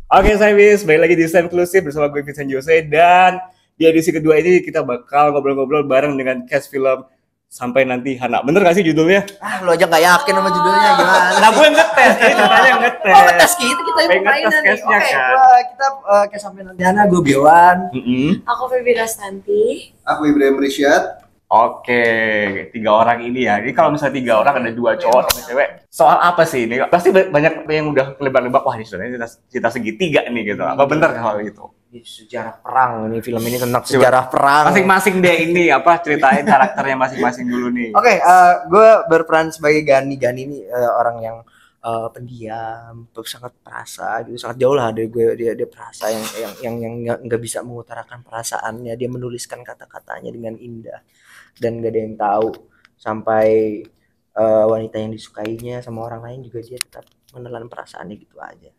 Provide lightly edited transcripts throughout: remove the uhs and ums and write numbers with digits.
Oke, saya Wis, balik lagi di Stand Inclusive bersama gue Vincent Jose dan di edisi kedua ini kita bakal ngobrol-ngobrol bareng dengan cast film Sampai Nanti Hana. Bener gak sih judulnya? Lu aja gak yakin sama judulnya gimana? Nah, gue ngetes, ini ceritanya ngetes. Oh, ngetes kita yang pengen ngetes mainan nih. castnya Oke, kan. kita kayak Sampai Nanti Hana, gue Biowan. Aku Febi Rastanti. Aku Ibrahim Risyad. Oke, 3 orang ini ya. Jadi kalau misalnya 3 orang ada 2 cowok sama cewek, soal apa sih ini? Pasti banyak yang udah lebar-lebar, wah ini sebenarnya cerita segitiga nih gitu. Apa bener hal itu? Ini sejarah perang, ini film ini tentang sejarah perang. Masing-masing deh ini apa ceritain karakternya masing-masing dulu nih. Oke, gue berperan sebagai Gani. Gani ini orang yang pendiam, sangat perasa gitu, sangat jauh lah dari gue. Dia perasa yang nggak bisa mengutarakan perasaannya. Dia menuliskan kata-katanya dengan indah dan gak ada yang tahu, sampai wanita yang disukainya sama orang lain juga dia tetap menelan perasaannya gitu aja,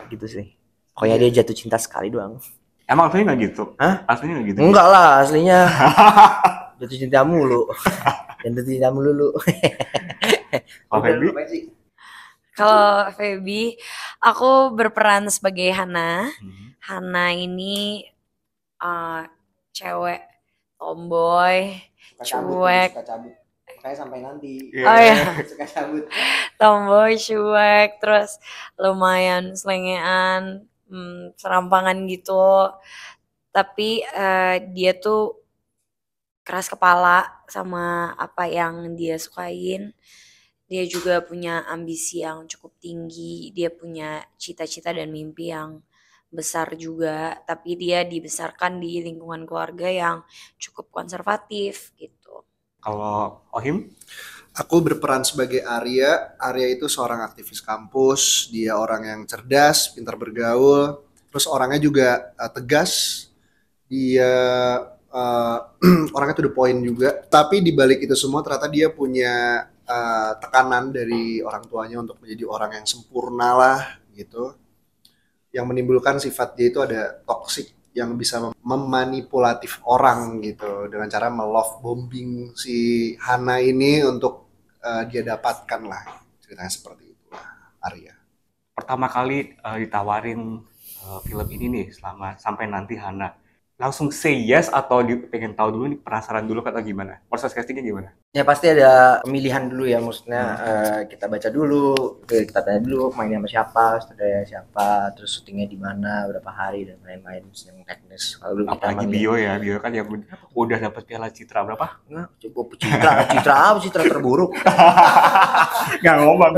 gitu sih. Pokoknya dia jatuh cinta sekali doang. Emang aslinya nggak gitu? Hah? Aslinya nggak gitu? Enggak lah, aslinya jatuh cinta mulu. Dan jatuh cinta mulu lu. Oh, Febi? Kalau Febi, aku berperan sebagai Hana. Hana ini cewek tomboy, cuek. Suka cabut. Makanya Sampai Nanti. Yeah. Oh ya, Suka cabut. tomboy, cuek, terus lumayan selengean, serampangan gitu. Tapi dia tuh keras kepala sama apa yang dia sukain. Dia juga punya ambisi yang cukup tinggi. Dia punya cita-cita dan mimpi yang besar juga. Tapi dia dibesarkan di lingkungan keluarga yang cukup konservatif gitu. Kalau Ohim? Aku berperan sebagai Arya. Arya itu seorang aktivis kampus. Dia orang yang cerdas, pintar bergaul. Terus orangnya juga tegas. Dia orangnya to the point juga. Tapi di balik itu semua ternyata dia punya tekanan dari orang tuanya untuk menjadi orang yang sempurna lah gitu. Yang menimbulkan sifat dia itu ada toxic yang bisa memanipulatif orang gitu dengan cara melove bombing si Hana ini untuk dia dapatkan lah, ceritanya seperti itu Arya. Pertama kali ditawarin film ini nih Sampai Nanti Hana, langsung say yes atau pengen tahu dulu nih, penasaran dulu atau gimana? Proses castingnya gimana? Ya pasti ada pemilihan dulu ya, maksudnya kita baca dulu, kita tanya dulu mainnya sama siapa, saudaranya siapa, terus syutingnya di mana, berapa hari dan lain-lain yang teknis. Kalau Apalagi bio kan ya udah dapat Piala Citra berapa? Nggak, cukup citra terburuk. Nggak ngomong.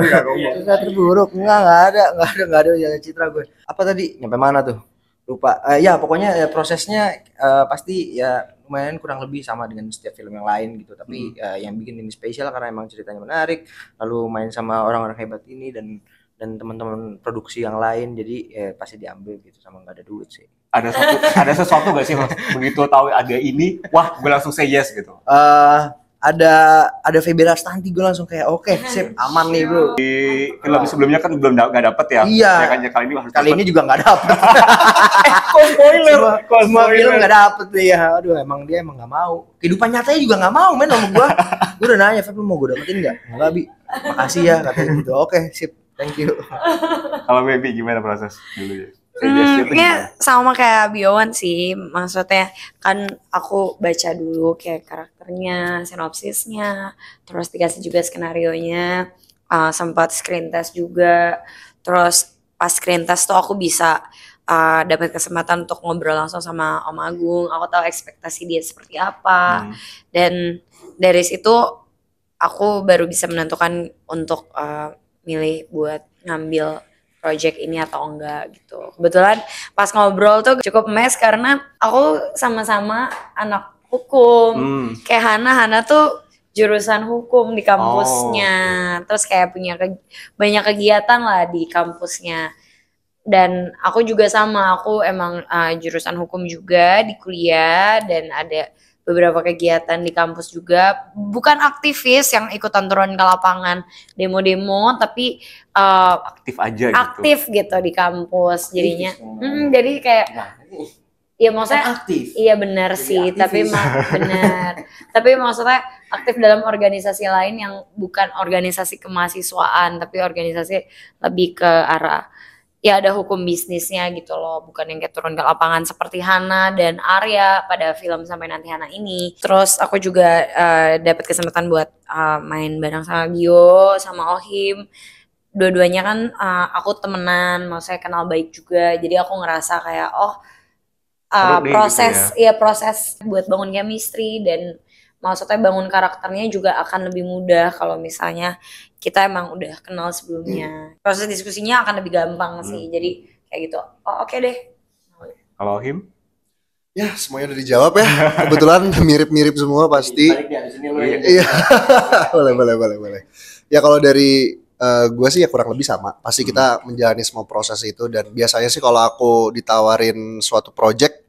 Citra terburuk, nggak ada jalan citra gue. Apa tadi? Nyampe mana tuh? Lupa. Ya pokoknya ya, prosesnya pasti ya lumayan kurang lebih sama dengan setiap film yang lain gitu, tapi yang bikin ini spesial karena emang ceritanya menarik, lalu main sama orang-orang hebat ini dan teman-teman produksi yang lain, jadi pasti diambil gitu, sama nggak ada duit sih. Ada sesuatu nggak sih begitu tahu ada ini, wah gue langsung say yes gitu? Ada Febi Rastanti, gue langsung kayak oke, sip, aman nih bro. Di film sebelumnya kan belum nggak dapet ya? Iya. Ya kan, kali ini harus Kali ini juga nggak dapet. Semua film nggak dapet ya. Aduh, emang dia emang nggak mau. Kehidupan nyatanya juga nggak mau men sama gue. Gue udah nanya, Feb, lu mau gue dapetin nggak? Nggak, Bi. Makasih ya katanya gitu. Oke, sip, thank you. Kalau Baby gimana proses dulu ya? Ya sama kayak Biowan sih, maksudnya kan aku baca dulu kayak karakternya, sinopsisnya, terus dikasih juga skenarionya, sempat screen test juga, terus pas screen test tuh aku bisa dapat kesempatan untuk ngobrol langsung sama Om Agung. Aku tahu ekspektasi dia seperti apa, dan dari situ aku baru bisa menentukan untuk milih buat ngambil project ini atau enggak gitu. Kebetulan pas ngobrol tuh cukup mes karena aku sama-sama anak hukum. Kayak Hana tuh jurusan hukum di kampusnya. Terus kayak punya banyak kegiatan lah di kampusnya. Dan aku juga sama, aku emang jurusan hukum juga di kuliah dan ada beberapa kegiatan di kampus juga, bukan aktivis yang ikutan turun ke lapangan demo-demo, tapi aktif aja aktif gitu di kampus jadinya. Jadi kayak ya maksudnya aktif. Iya benar sih, tapi benar. Tapi maksudnya aktif dalam organisasi lain yang bukan organisasi kemahasiswaan, tapi organisasi lebih ke arah ya ada hukum bisnisnya gitu loh, bukan yang kayak turun ke lapangan seperti Hana dan Arya pada film Sampai Nanti Hana ini. Terus aku juga dapat kesempatan buat main bareng sama Bio sama Ohim. Dua-duanya kan aku temenan, mau saya kenal baik juga, jadi aku ngerasa kayak proses gitu ya. Proses buat bangun chemistry dan maksudnya bangun karakternya juga akan lebih mudah kalau misalnya kita emang udah kenal sebelumnya. Proses diskusinya akan lebih gampang sih. Jadi kayak gitu. Oh, oke deh. Kalau Him? Ya, semuanya udah dijawab ya. Kebetulan mirip-mirip semua pasti. Iya. boleh. Ya kalau dari gue sih ya kurang lebih sama. Pasti kita menjalani semua proses itu, dan biasanya sih kalau aku ditawarin suatu project,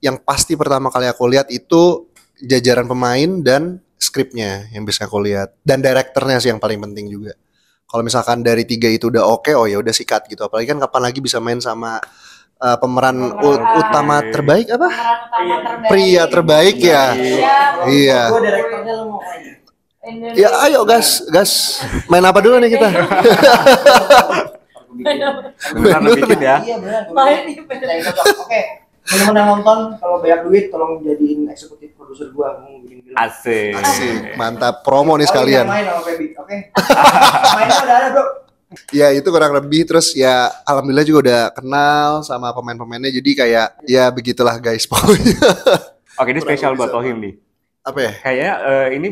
yang pasti pertama kali aku lihat itu jajaran pemain dan skripnya yang bisa aku lihat, dan direkturnya sih yang paling penting juga. Kalau misalkan dari 3 itu udah oke, oh ya udah sikat gitu. Apalagi kan kapan lagi bisa main sama pemeran utama terbaik apa? Pria terbaik ya. Iya. Ya ayo gas. Main apa dulu nih kita? Benar bikin ya. Iya benar. Oke. Teman-teman yang nonton, kalau banyak duit tolong jadiin eksekutif produser gua, mau bikin film. Asik. Mantap, promo nih sekalian. Main sama Feby, oke? Mainnya udah ada, Bro. Ya itu kurang lebih. Terus ya alhamdulillah juga udah kenal sama pemain-pemainnya, jadi kayak ya begitulah guys pokoknya. Oke, ini spesial buat Ohim nih. Apa ya? Kayaknya ini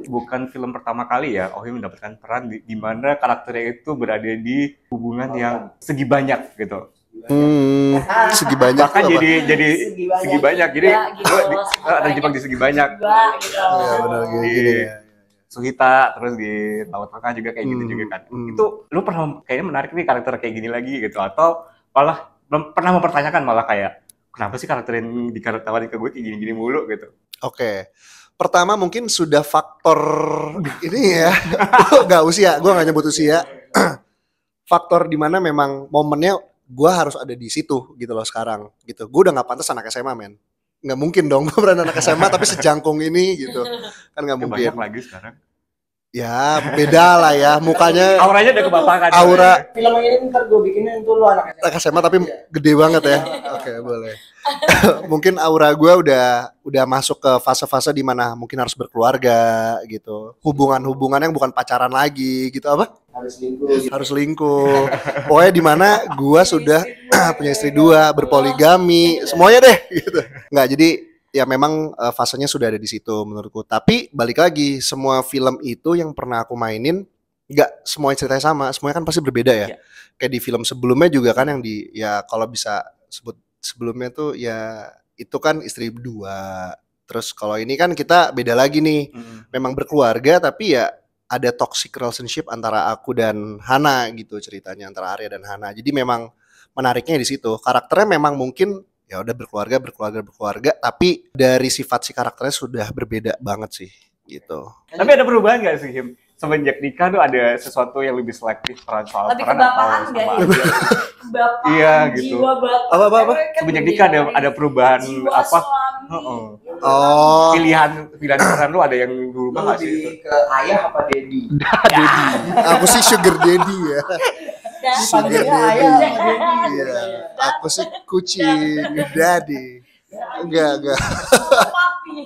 bukan film pertama kali ya Ohim mendapatkan peran di mana karakternya itu berada di hubungan yang segi banyak gitu. Segi banyak. Bahkan jadi segi banyak. Jadi terjebak di segi banyak. Iya benar gini. Suhita, terus di Laut Tengah juga kayak gitu juga kan. Itu lu pernah kayaknya menarik nih karakter kayak gini lagi gitu, atau malah pernah mempertanyakan malah kayak kenapa sih karakter yang ditawarin ke gue kayak gini-gini mulu gitu. Oke. Pertama mungkin sudah faktor ini ya. Gak usia, gue gak nyebut usia. Faktor dimana memang momennya gue harus ada di situ gitu loh sekarang gitu. Gue udah gak pantas anak SMA men. Nggak mungkin dong gue berani anak SMA tapi sejangkung ini gitu. Kan nggak mungkin. Banyak lagi sekarang. Ya beda lah ya mukanya. Auranya udah kebapakan. Aura. Film ini ntar gue bikinin tuh lu anak SMA. Anak SMA tapi gede banget ya. Oke boleh. Mungkin aura gue udah masuk ke fase-fase di mana mungkin harus berkeluarga gitu. Hubungan-hubungan yang bukan pacaran lagi gitu apa? Harus lingkuh. Pokoknya di mana gue sudah punya istri 2, berpoligami, semuanya deh gitu. Nggak, jadi ya memang fasenya sudah ada di situ menurutku. Tapi balik lagi, semua film itu yang pernah aku mainin nggak semuanya ceritanya sama, semuanya kan pasti berbeda ya. Kayak di film sebelumnya juga kan yang ya kalau bisa sebut sebelumnya tuh ya itu kan istri 2. Terus kalau ini kan kita beda lagi nih. Memang berkeluarga tapi ya ada toxic relationship antara aku dan Hana gitu ceritanya, antara Arya dan Hana. Jadi memang menariknya di situ. Karakternya memang mungkin ya udah berkeluarga, tapi dari sifat si karakternya sudah berbeda banget sih gitu. Tapi ada perubahan nggak sih Him? Semenjak nikah tuh ada sesuatu yang lebih selektif peran soal lebih peran kebapahan atau nggak sama ya? aja? Bapak, Iya, gitu. jiwa bapak. Apa? Semenjak nikah ada perubahan jiwa apa? suami. Oh, Pilihan peran lu ada yang berubah nggak sih? Lebih ke ayah apa daddy? daddy. Aku sih sugar daddy ya. Sugar Panggilnya daddy. ayah sama daddy. Iya. Aku sih kucing daddy. Enggak. Papi.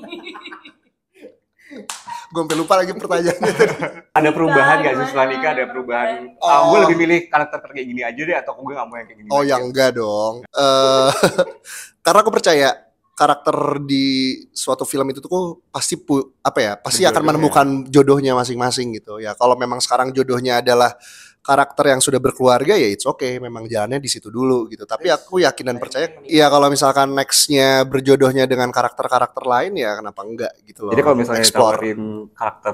Gue sampai lupa lagi pertanyaannya tadi. Ada perubahan nggak sih setelah nikah? Ada perubahan? Gue lebih milih karakter kayak gini aja deh, atau gue nggak mau yang kayak gini. Oh yang enggak dong. Karena aku percaya karakter di suatu film itu tuh pasti pasti akan menemukan jodohnya masing-masing gitu ya. Kalau memang sekarang jodohnya adalah karakter yang sudah berkeluarga ya it's okay, memang jalannya di situ dulu gitu. Tapi aku yakin dan percaya ya kalau misalkan nextnya berjodohnya dengan karakter-karakter lain ya kenapa enggak gitu loh. Jadi kalau misalnya Explore. ditawarin karakter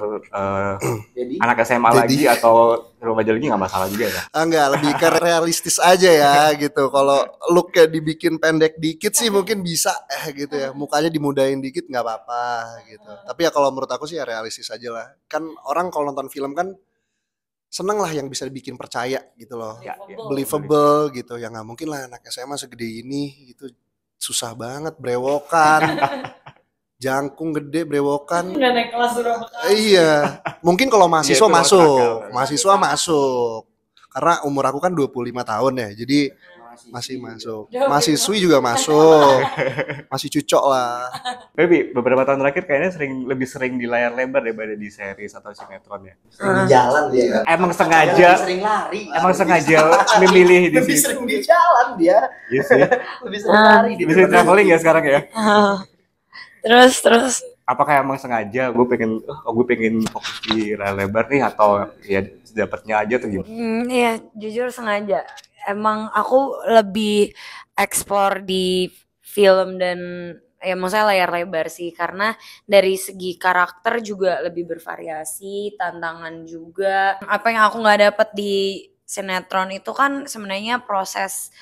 Jadi anak SMA lagi atau remaja lagi nggak masalah juga ya? Enggak, lebih ke realistis aja ya gitu. Kalau looknya dibikin pendek dikit sih mungkin bisa gitu ya. Mukanya dimudahin dikit nggak apa-apa gitu. Tapi ya kalau menurut aku sih ya realistis aja lah. Kan orang kalau nonton film kan seneng lah yang bisa dibikin percaya gitu loh. Ya, Believable gitu. Ya nggak mungkin lah anak SMA segede ini gitu. Susah banget, brewokan. Jangkung gede, brewokan. Nggak naik kelas berapa kali. Iya, mungkin kalau mahasiswa Iya, itu masuk masuk, akal. mahasiswa masuk. Karena umur aku kan 25 tahun ya. Jadi masih masuk. Mahasiswi juga masuk. Masih cucok lah. Tapi beberapa tahun terakhir kayaknya lebih sering di layar lebar daripada di series atau sinetron ya. Sering di jalan dia. Emang Lebih sengaja sering lari. emang sengaja memilih di Lebih situ. sering di jalan dia. Iya sih. Lebih sering lari. Lebih sering traveling ya sekarang ya. Terus Apakah emang sengaja gue pengen fokus di layar lebar nih atau ya dapatnya aja tuh gimana? Iya, jujur sengaja. Emang aku lebih explore di film dan ya maksudnya layar lebar sih, karena dari segi karakter juga lebih bervariasi, tantangan juga. Apa yang aku nggak dapet di sinetron itu kan sebenarnya proses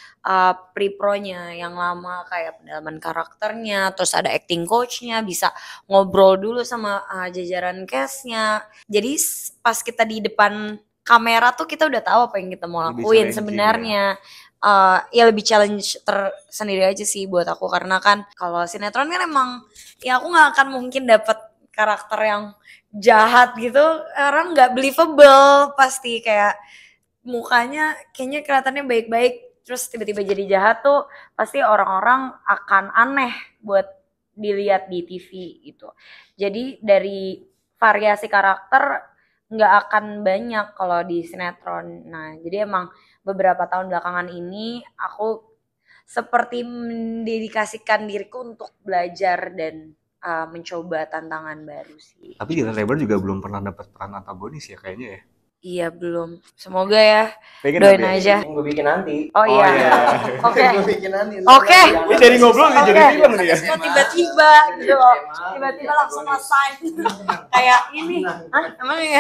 pre-pro-nya yang lama, kayak pendalaman karakternya, terus ada acting coach-nya, bisa ngobrol dulu sama jajaran cast-nya. Jadi pas kita di depan kamera tuh kita udah tahu apa yang kita mau Lebih lakuin challenging sebenarnya. Ya lebih challenge tersendiri aja sih buat aku, karena kan kalau sinetron kan emang ya aku nggak akan mungkin dapet karakter yang jahat gitu, orang nggak believable, pasti kayak mukanya kayaknya kelihatannya baik-baik terus tiba-tiba jadi jahat tuh pasti orang-orang akan aneh buat dilihat di TV gitu. Jadi dari variasi karakter nggak akan banyak kalau di sinetron. Nah, jadi emang beberapa tahun belakangan ini aku seperti mendedikasikan diriku untuk belajar dan mencoba tantangan baru sih. Tapi di layar lebar juga belum pernah dapat peran antagonis ya kayaknya ya. Iya belum. Semoga ya. Pengen Doain tapi ya? aja. Yang gue bikin nanti. Oh iya. iya. Oke. Gue bikin nanti. Oke. Ini dari ngobrol nih jadi film nih ya. Kok tiba-tiba gitu loh. Tiba-tiba langsung selesai. Kayak ini. Hah? Emang ya?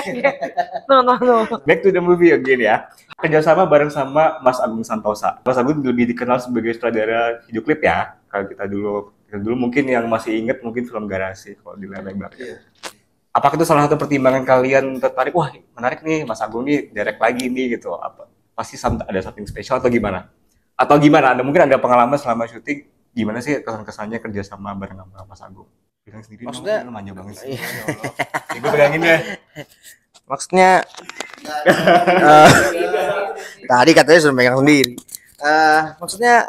Tunggu. Back to the movie again ya. Kerjasama bareng sama Mas Agung Santosa. Mas Agung lebih dikenal sebagai sutradara video klip ya. Kalau kita dulu mungkin yang masih inget mungkin film Garasi kalau di layar lebar. Ya. Apakah itu salah satu pertimbangan kalian tertarik? Wah, menarik nih Mas Agung nih direct lagi nih gitu. Apa pasti ada something spesial atau gimana? Atau gimana? Mungkin ada pengalaman selama syuting gimana sih kesan-kesannya kerja sama bareng sama Mas Agung? Bilang sendiri Maksudnya lu manja banget sih. Ya Allah. Gue pegangin ya. Maksudnya tadi katanya suruh megang sendiri. Maksudnya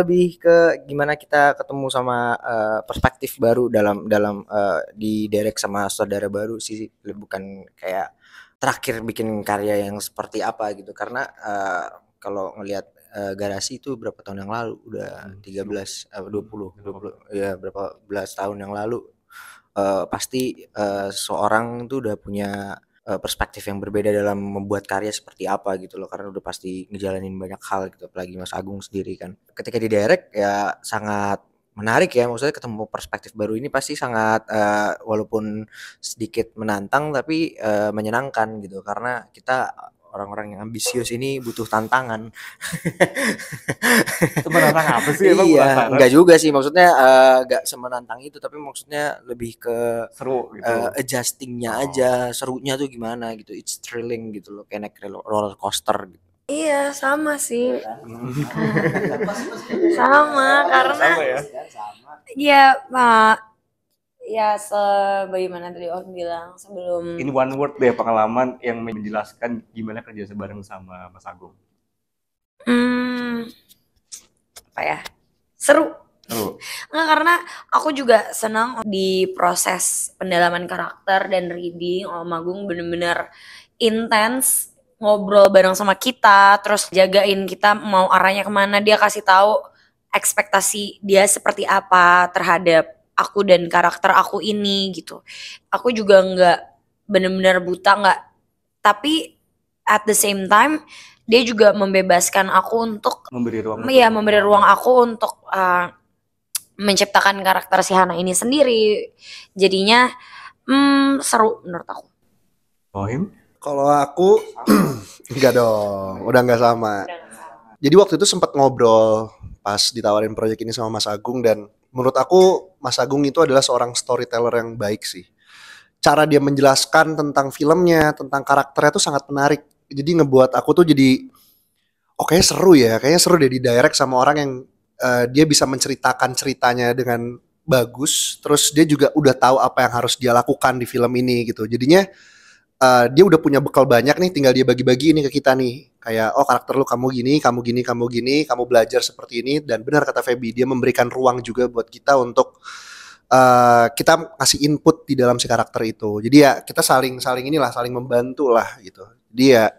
lebih ke gimana kita ketemu sama perspektif baru dalam di direct sama saudara baru sih, bukan kayak terakhir bikin karya yang seperti apa gitu. Karena kalau ngelihat Garasi itu berapa tahun yang lalu, udah 13 20 ya berapa belas tahun yang lalu, pasti seorang tuh udah punya perspektif yang berbeda dalam membuat karya seperti apa gitu loh, karena udah pasti ngejalanin banyak hal gitu, apalagi Mas Agung sendiri kan. Ketika di direct ya sangat menarik ya, maksudnya ketemu perspektif baru ini pasti sangat walaupun sedikit menantang tapi menyenangkan gitu, karena kita orang-orang yang ambisius ini butuh tantangan. Itu menantang apa sih emang? Iya, enggak juga sih, maksudnya enggak semenantang itu, tapi maksudnya lebih ke Seru gitu. adjustingnya aja, serunya tuh gimana gitu, it's thrilling gitu loh, kayak naik roller coaster gitu. Iya sama sih. Sama karena Sama ya. ya Pak. Ya sebagaimana tadi Om bilang sebelum In one word deh pengalaman yang menjelaskan gimana kerja bareng sama Mas Agung. Apa ya? Seru. Seru. Nggak, karena aku juga senang di proses pendalaman karakter dan reading. Om Agung bener-bener intens ngobrol bareng sama kita, terus jagain kita mau arahnya kemana. Dia kasih tahu ekspektasi dia seperti apa terhadap aku dan karakter aku ini gitu. Aku juga nggak bener-bener buta, nggak, tapi at the same time dia juga membebaskan aku untuk Memberi ruang. Iya, memberi ruang aku untuk menciptakan karakter si Hana ini sendiri. Jadinya seru menurut aku. Bohim? Kalau aku enggak dong, udah enggak sama. Jadi waktu itu sempat ngobrol pas ditawarin proyek ini sama Mas Agung, dan menurut aku Mas Agung itu adalah seorang storyteller yang baik sih. Cara dia menjelaskan tentang filmnya, tentang karakternya tuh sangat menarik. Jadi ngebuat aku tuh jadi kayaknya seru ya, kayaknya seru deh di direct sama orang yang dia bisa menceritakan ceritanya dengan bagus, terus dia juga udah tahu apa yang harus dia lakukan di film ini gitu. Jadinya dia udah punya bekal banyak nih, tinggal dia bagi-bagi ini ke kita nih. Kayak oh karakter lu kamu gini, kamu gini, kamu gini, kamu belajar seperti ini. Dan benar kata Feby, dia memberikan ruang juga buat kita untuk kita kasih input di dalam si karakter itu. Jadi ya kita saling inilah, saling membantu lah gitu. Dia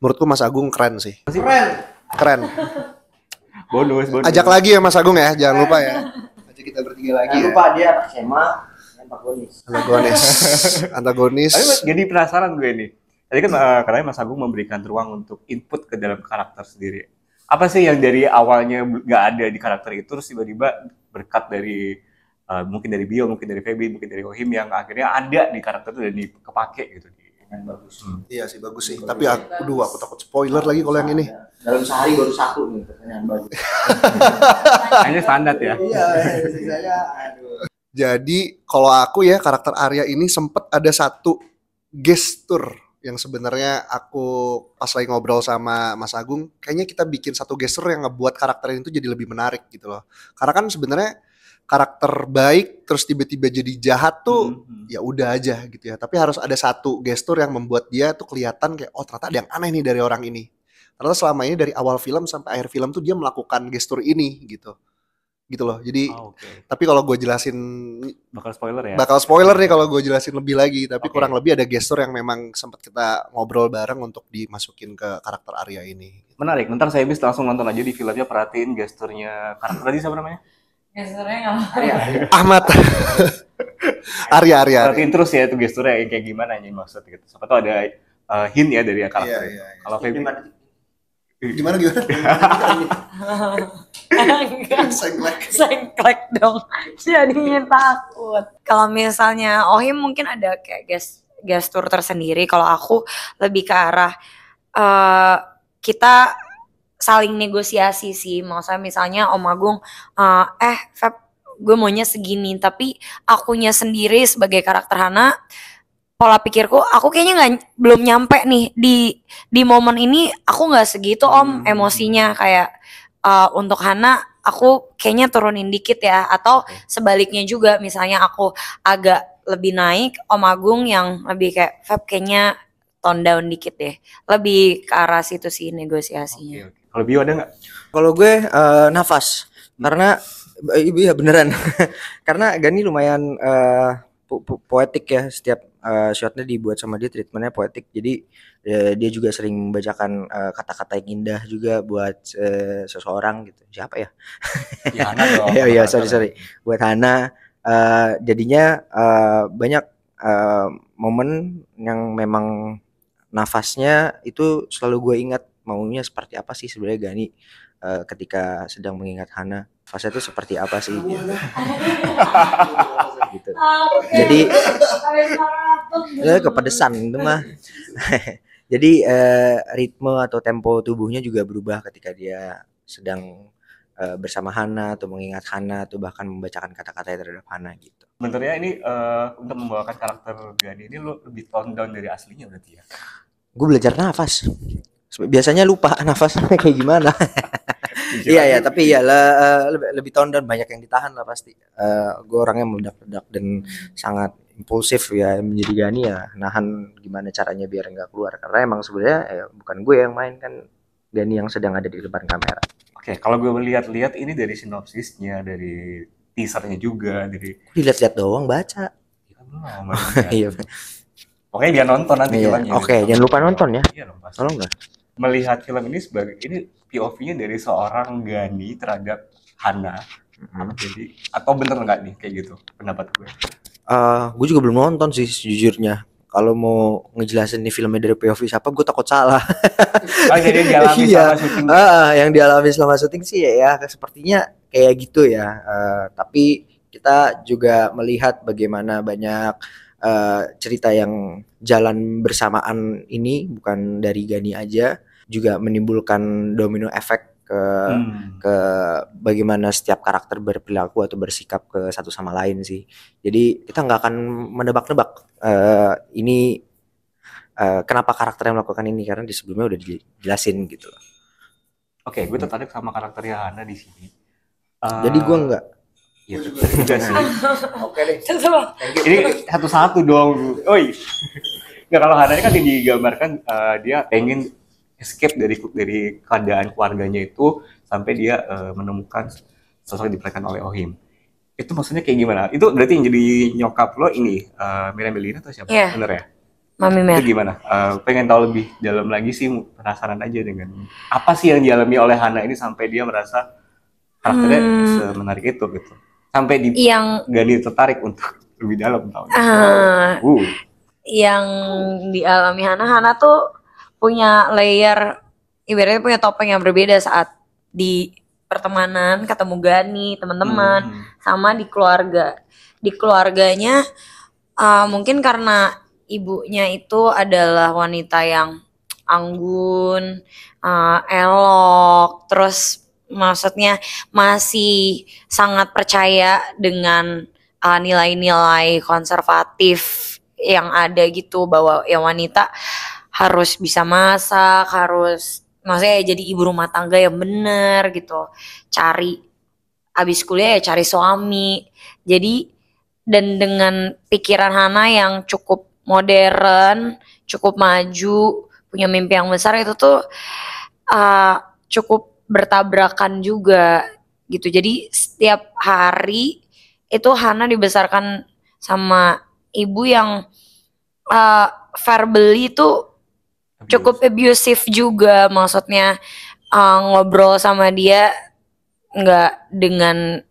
menurutku Mas Agung keren sih. Keren. Bonus. Ajak lagi ya Mas Agung ya, jangan lupa ya. Ajak kita bertiga lagi. Jangan lupa dia anak SMA Antagonis. Tapi jadi penasaran gue nih. Tadi kan katanya Mas Agung memberikan ruang untuk input ke dalam karakter sendiri. Apa sih yang dari awalnya nggak ada di karakter itu, terus tiba-tiba berkat dari mungkin dari Bio, mungkin dari Feby, mungkin dari Ohim yang akhirnya ada di karakter itu dan kepake gitu. bagus. Iya sih bagus sih. Tapi aku takut spoiler lagi kalau yang ini. Dalam sehari baru 1 nih pertanyaan bagus. Hanya standar ya. Iya, sisanya aduh. Jadi kalau aku ya karakter Arya ini sempet ada satu gestur yang sebenarnya aku pas lagi ngobrol sama Mas Agung, kayaknya kita bikin satu gestur yang ngebuat karakter itu jadi lebih menarik gitu loh. Karena kan sebenarnya karakter baik terus tiba-tiba jadi jahat tuh ya udah aja gitu ya. Tapi harus ada satu gestur yang membuat dia tuh kelihatan kayak oh ternyata ada yang aneh nih dari orang ini. Ternyata selama ini dari awal film sampai akhir film tuh dia melakukan gestur ini gitu. Gitu loh. Jadi tapi kalau gue jelasin bakal spoiler ya. Bakal spoiler nih kalau gue jelasin lebih lagi, tapi kurang lebih ada gestur yang memang sempat kita ngobrol bareng untuk dimasukin ke karakter Arya ini. Menarik. Bentar saya bisa langsung nonton aja di filmnya, perhatiin gesturnya karakter tadi siapa namanya? Gesturnya nggak Ahmad. Arya. Perhatiin terus ya itu gesturnya kayak gimana nih maksud gitu. Siapa tahu ada hint ya dari karakter. Iya. Kalau Feby Gimana? Sengklek dong, jadinya takut. Kalau misalnya Ohim mungkin ada kayak gestur tersendiri. Kalau aku lebih ke arah kita saling negosiasi sih. Maksudnya misalnya Om Agung, Feb, gue maunya segini, tapi akunya sendiri sebagai karakter Hana, pola pikirku, aku kayaknya belum nyampe nih di momen ini. Aku nggak segitu Om emosinya kayak untuk Hana. Aku kayaknya turunin dikit ya, atau sebaliknya juga, misalnya aku agak lebih naik, Om Agung yang lebih kayak Feb kayaknya tone down dikit deh. Lebih ke arah situ sih negosiasinya. Kalau Bio ada nggak? Kalau gue nafas, karena iya beneran. Karena Gani lumayan poetik ya, setiap shotnya dibuat sama dia treatmentnya poetik. Jadi dia juga sering membacakan kata-kata yang indah juga buat seseorang gitu. Siapa ya? Ya Hana dong. Iya sorry buat Hana. Jadinya banyak momen yang memang nafasnya itu selalu gue ingat maunya seperti apa sih sebenarnya Gani ketika sedang mengingat Hana. Nafasnya itu seperti apa sih? Gitu. Jadi kepedesan itu mah. Jadi ritme atau tempo tubuhnya juga berubah ketika dia sedang bersama Hana atau mengingat Hana atau bahkan membacakan kata-kata terhadap Hana gitu. Sebenarnya ini untuk membawakan karakter Gani ini lo lebih tone down dari aslinya berarti ya? Gue belajar nafas. Biasanya lupa nafasnya kayak gimana. Iya tapi ya lebih tone down, banyak yang ditahan lah pasti. Gue orangnya meledak-ledak dan sangat impulsif ya, menjadi Gani ya nahan gimana caranya biar nggak keluar, karena emang sebenarnya bukan gue yang main kan, Gani yang sedang ada di depan kamera. Oke, kalau gue melihat-lihat ini dari sinopsisnya, dari teasernya juga, dari dilihat-lihat doang baca. Iya. Pokoknya dia nonton nanti filmnya. Oke, jangan lupa nonton ya. Iya dong pasti. Tolong nggak? Melihat film ini sebagai ini POV-nya dari seorang Gani terhadap Hana. Jadi atau bener nggak nih kayak gitu pendapat gue? Gue juga belum nonton sih sejujurnya. Kalau mau ngejelasin nih filmnya dari POV siapa, gue takut salah. Jadi yang dialami selama syuting. Yang dialami selama syuting sih ya sepertinya kayak gitu ya. Tapi kita juga melihat bagaimana banyak cerita yang jalan bersamaan ini, bukan dari Gani aja, juga menimbulkan domino efek ke bagaimana setiap karakter berperilaku atau bersikap ke satu sama lain sih. Jadi kita nggak akan menebak-nebak ini kenapa karakter yang melakukan ini, karena di sebelumnya udah dijelasin gitu. Oke, gue tertarik sama karakternya Hana di sini. Jadi gue nggak. Iya juga sih. Oke deh. Ini satu-satu dong. Oi. Nggak, kalau Hana ini kan digambarkan dia pengen escape dari keadaan keluarganya itu sampai dia menemukan sosok yang diperankan oleh Ohim. Itu maksudnya kayak gimana? Itu berarti yang jadi nyokap lo ini Mira Belina atau siapa? Iya. Bener ya? Mami Mer. Itu gimana? Pengen tahu lebih dalam lagi sih, penasaran aja dengan apa sih yang dialami oleh Hana ini sampai dia merasa karakternya semenarik itu gitu. Sampai Gani tertarik untuk lebih dalam tahu. Yang dialami Hana tuh punya layer, ibaratnya punya topeng yang berbeda saat di pertemanan, ketemu Gani, teman-teman, sama di keluarga. Di keluarganya mungkin karena ibunya itu adalah wanita yang anggun, elok, terus maksudnya masih sangat percaya dengan nilai-nilai konservatif yang ada gitu, bahwa ya wanita harus bisa masak, harus maksudnya jadi ibu rumah tangga yang bener gitu, abis kuliah ya cari suami. Jadi dan dengan pikiran Hana yang cukup modern, cukup maju, punya mimpi yang besar, itu tuh cukup bertabrakan juga gitu. Jadi setiap hari itu Hana dibesarkan sama ibu yang verbally itu cukup abusive juga, maksudnya ngobrol sama dia nggak dengan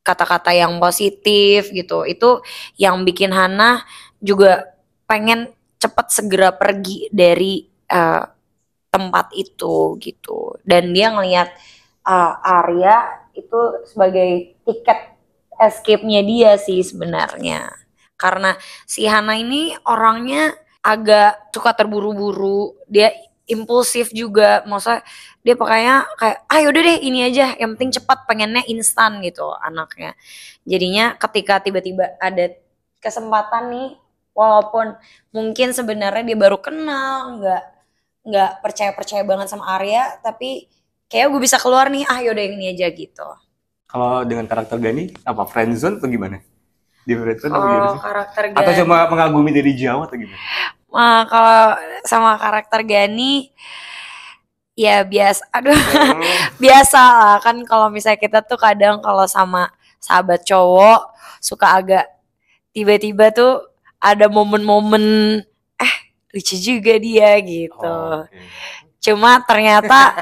kata-kata yang positif gitu. Itu yang bikin Hana juga pengen cepat segera pergi dari tempat itu gitu. Dan dia ngelihat Arya itu sebagai tiket escape-nya dia sih sebenarnya. Karena si Hana ini orangnya agak suka terburu-buru, dia impulsif juga, maksudnya dia pakainya kayak yaudah deh ini aja, yang penting cepat, pengennya instan gitu anaknya. Jadinya ketika tiba-tiba ada kesempatan nih, walaupun mungkin sebenarnya dia baru kenal, nggak percaya banget sama Arya, tapi kayak gue bisa keluar nih, yaudah yang ini aja gitu. Kalau dengan karakter Gani apa, friendzone atau gimana? Di friendzone atau gimana sih? Karakter Gani atau cuma mengagumi dari jauh atau gimana? Kalau sama karakter Gani ya biasa, biasa lah kan. Kalau misalnya kita tuh kadang kalau sama sahabat cowok suka agak tiba-tiba tuh ada momen-momen lucu juga dia gitu. Cuma ternyata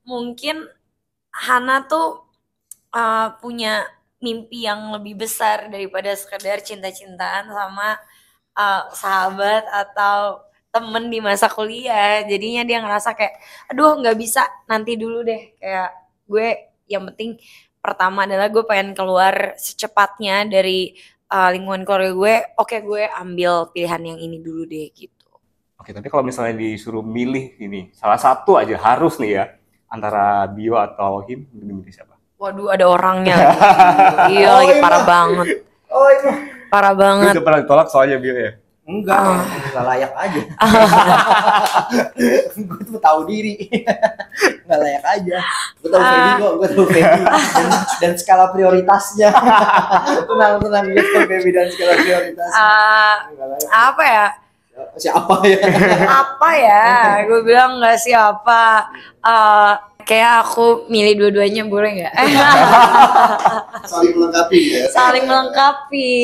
mungkin Hana tuh punya mimpi yang lebih besar daripada sekedar cinta-cintaan sama sahabat atau temen di masa kuliah. Jadinya dia ngerasa kayak aduh nggak bisa, nanti dulu deh, kayak gue yang penting pertama adalah gue pengen keluar secepatnya dari lingkungan keluarga gue. Oke, gue ambil pilihan yang ini dulu deh gitu. Oke, tapi kalau misalnya disuruh milih ini salah satu aja harus nih ya, antara Bio atau Him, milih siapa? Waduh, ada orangnya. Iya, lagi parah banget. Parah banget. Lu udah pernah ditolak soalnya Bio ya? Enggak, nggak layak aja. Gue tuh tahu diri, nggak layak aja. Gue tahu Feby kok, gue tahu Feby dan skala prioritasnya. tenang, gue tahu Feby dan skala prioritasnya. Apa ya? Siapa ya? Apa ya? Gue bilang nggak siapa. Kayak aku milih dua-duanya, boleh nggak? Saling melengkapi ya. Saling melengkapi.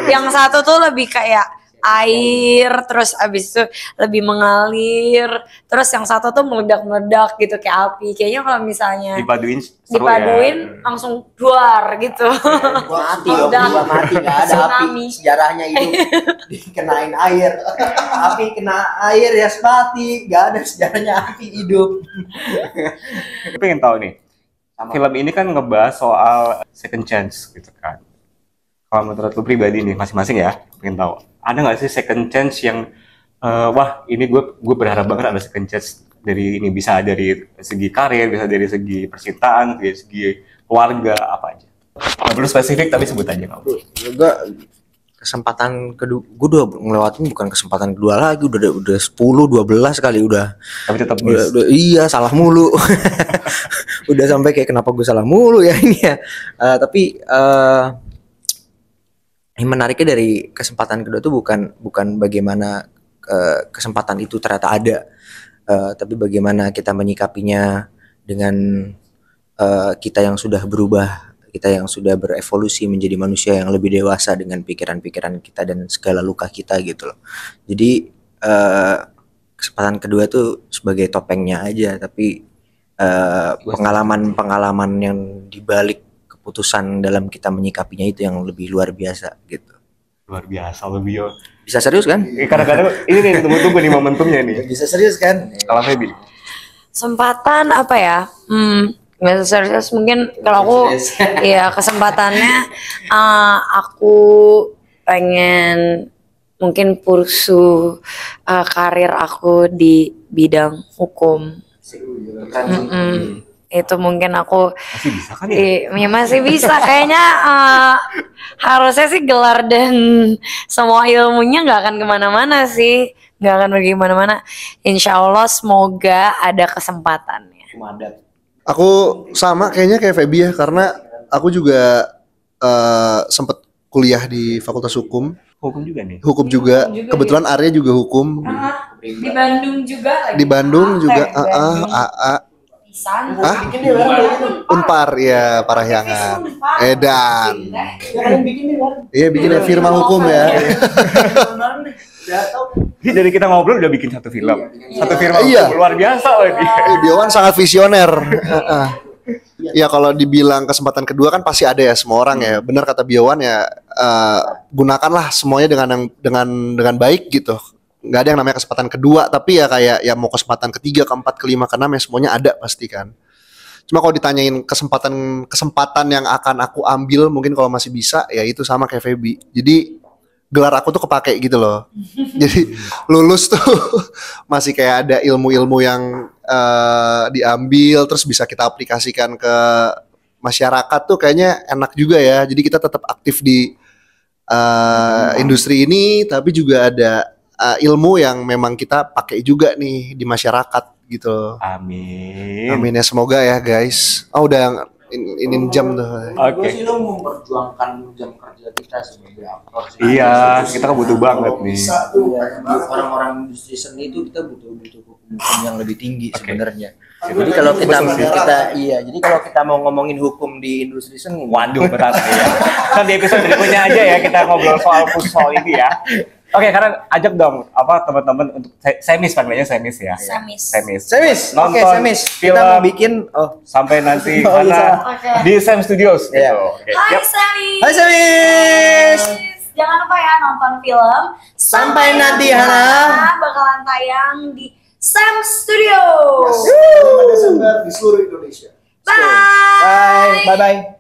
Yang satu tuh lebih kayak air, terus abis itu lebih mengalir, terus yang satu tuh meledak-meledak gitu kayak api. Kayaknya kalau misalnya dipaduin ya, langsung duar gitu. Mati dong, mati, nggak ada tsunami. Api sejarahnya itu dikenain air. Api kena air ya mati, nggak ada sejarahnya api hidup. Tapi pengen tahu nih, film ini kan ngebahas soal second chance gitu kan. Kalau menurut lu pribadi nih masing-masing ya, pengen tahu, ada nggak sih second chance yang wah ini gue berharap banget ada second chance dari ini, bisa dari segi karir, bisa dari segi percintaan, dari segi keluarga, apa aja? Nggak perlu spesifik tapi sebut aja nggak? Gue kesempatan kedua, gue udah ngelewatin, bukan kesempatan kedua lagi, udah 10-12 kali udah. Tapi tetap udah iya salah mulu. Udah sampai kayak kenapa gue salah mulu ya ini ya. Tapi Yang menariknya dari kesempatan kedua tuh bukan bagaimana kesempatan itu ternyata ada, tapi bagaimana kita menyikapinya dengan kita yang sudah berubah, kita yang sudah berevolusi menjadi manusia yang lebih dewasa dengan pikiran-pikiran kita dan segala luka kita gitu loh. Jadi kesempatan kedua tuh sebagai topengnya aja, tapi pengalaman-pengalaman yang dibalik keputusan dalam kita menyikapinya itu yang lebih luar biasa gitu. Luar biasa lebih yo. Bisa serius kan? Kadang-kadang ini nih tunggu-tunggu nih momentumnya nih. Bisa serius kan? Kalau Feby. Kesempatan apa ya? Nggak serius mungkin kalau aku ya kesempatannya aku pengen mungkin pursue karir aku di bidang hukum. Itu mungkin aku Masih bisa kan ya? ya masih bisa kayaknya. Harusnya sih gelar dan semua ilmunya nggak akan kemana-mana sih, nggak akan pergi kemana-mana. Insya Allah semoga ada kesempatannya. Aku sama kayaknya kayak Feby ya, karena aku juga sempat kuliah di Fakultas Hukum. Hukum juga nih. Hukum juga. Kebetulan Arya juga hukum. Di Bandung juga lagi. Di Bandung juga AA. Pisan. Unpar ya, Parahyangan. Edan. Iya bikin firma hukum ya. Ini dari kita ngobrol udah bikin satu film. Satu film Iya. luar biasa loh ini. Biowan sangat visioner. Ya kalau dibilang kesempatan kedua kan pasti ada ya semua orang ya. Benar kata Biowan ya, gunakanlah semuanya dengan baik gitu. Nggak ada yang namanya kesempatan kedua, tapi ya kayak ya mau kesempatan ketiga, keempat, kelima, keenam ya semuanya ada pasti kan. Cuma kalau ditanyain kesempatan yang akan aku ambil mungkin kalau masih bisa ya itu sama kayak Feby. Jadi gelar aku tuh kepake gitu loh. Jadi lulus tuh masih kayak ada ilmu-ilmu yang diambil terus bisa kita aplikasikan ke masyarakat tuh kayaknya enak juga ya. Jadi kita tetap aktif di industri ini tapi juga ada ilmu yang memang kita pakai juga nih di masyarakat gitu. Amin. Amin ya semoga ya guys. Oh udah ini jam tuh. Oke. Sih lo memperjuangkan jam kerja kita sebagai aktor. Iya, kita kan butuh banget nih. Orang-orang industri seni itu kita butuh hukum yang lebih tinggi Oke. sebenarnya. Jadi kalau kita Betul sih. jadi kalau kita mau ngomongin hukum di industri seni, Waduh, berat ya. Kan di episode berikutnya aja ya kita ngobrol soal ini ya. Oke, sekarang ajak dong teman-teman untuk semis panggilnya semis ya. Semis. Semis, Nonton oke Semis. film Kita mau bikin, sampai nanti Oh, karena Oke. di Sam Studios gitu. Iya. Oke. Hai Yap. Semis. Hai Semis. Jangan lupa ya nonton film Sampai Nanti Hana. bakalan tayang di Sam Studios. Desember di seluruh Indonesia. Bye. Bye, bye.